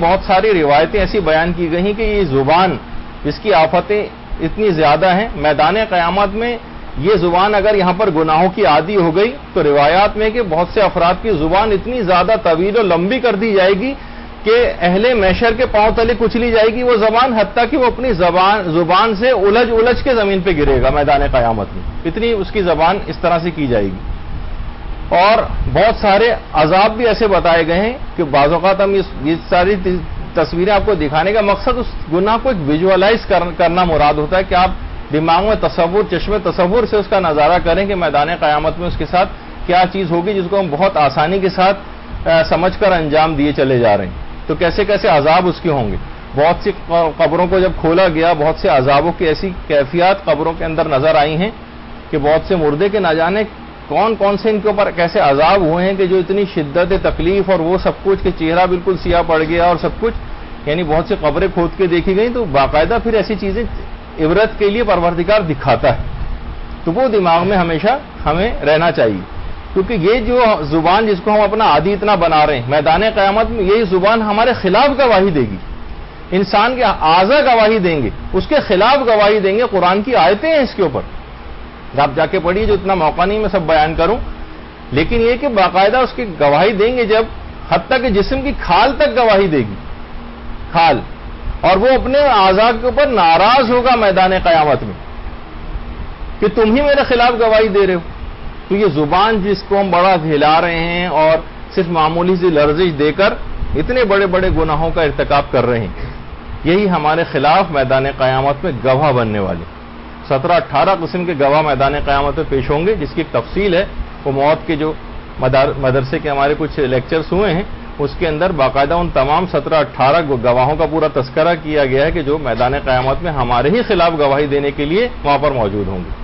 بہت ساری روایتیں ایسی بیان کی گئی ہیں کہ یہ زبان اس کی آفتیں اتنی زیادہ ہیں، میدان قیامت میں یہ زبان اگر یہاں پر گناہوں کی عادی ہو گئی تو روایات میں کہ بہت سے افراد کی زبان اتنی زیادہ طویل و لمبی کر دی جائے گی کہ اہل محشر کے پاؤں تلے کچلی جائے گی وہ زبان، حتیٰ کہ وہ اپنی زبان سے الجھ کے زمین پہ گرے گا میدان قیامت میں، اتنی اس کی زبان اس طرح سے کی جائے گی۔ اور بہت سارے عذاب بھی ایسے بتائے گئے ہیں کہ بعض اوقات ہم یہ ساری تصویریں آپ کو دکھانے کا مقصد اس گناہ کو ایک ویژولائز کرنا مراد ہوتا ہے کہ آپ دماغ میں چشم تصور سے اس کا نظارہ کریں کہ میدان قیامت میں اس کے ساتھ کیا چیز ہوگی جس کو ہم بہت آسانی کے ساتھ سمجھ کر انجام دیے چلے جا رہے ہیں، تو کیسے کیسے عذاب اس کے ہوں گے۔ بہت سی قبروں کو جب کھولا گیا بہت سے عذابوں کی ایسی کیفیات قبروں کے اندر نظر آئی ہیں کہ بہت سے مردے کے نہ جانے کون سے ان کے اوپر کیسے عذاب ہوئے ہیں کہ جو اتنی شدت تکلیف اور وہ سب کچھ کہ چہرہ بالکل سیاہ پڑ گیا اور سب کچھ، یعنی بہت سی قبریں کھود کے دیکھی گئیں، تو باقاعدہ پھر ایسی چیزیں عبرت کے لیے پروردگار دکھاتا ہے، تو وہ دماغ میں ہمیشہ ہمیں رہنا چاہیے، کیونکہ یہ جو زبان جس کو ہم اپنا عادی اتنا بنا رہے ہیں میدان قیامت میں یہی زبان ہمارے خلاف گواہی دے گی، انسان کے اعضاء گواہی دیں گے، اس کے خلاف گواہی دیں گے۔ قرآن کی آیتیں ہیں اس کے اوپر، آپ جا کے پڑھیے، جو اتنا موقع نہیں میں سب بیان کروں، لیکن یہ کہ باقاعدہ اس کی گواہی دیں گے، جب حتیٰ کہ جسم کی کھال تک گواہی دے گی، کھال، اور وہ اپنے اعضاء کے اوپر ناراض ہوگا میدان قیامت میں کہ تم ہی میرے خلاف گواہی دے رہے ہو۔ تو یہ زبان جس کو ہم بڑا ہلا رہے ہیں اور صرف معمولی سی لرزش دے کر اتنے بڑے بڑے گناہوں کا ارتکاب کر رہے ہیں، یہی ہمارے خلاف میدان قیامت میں گواہ بننے والے 17-18 قسم کے گواہ میدان قیامت میں پیش ہوں گے، جس کی ایک تفصیل ہے، وہ موت کے جو مدرسے کے ہمارے کچھ لیکچرز ہوئے ہیں اس کے اندر باقاعدہ ان تمام 17-18 گواہوں کا پورا تذکرہ کیا گیا ہے کہ جو میدان قیامت میں ہمارے ہی خلاف گواہی دینے کے لیے وہاں پر موجود ہوں گے۔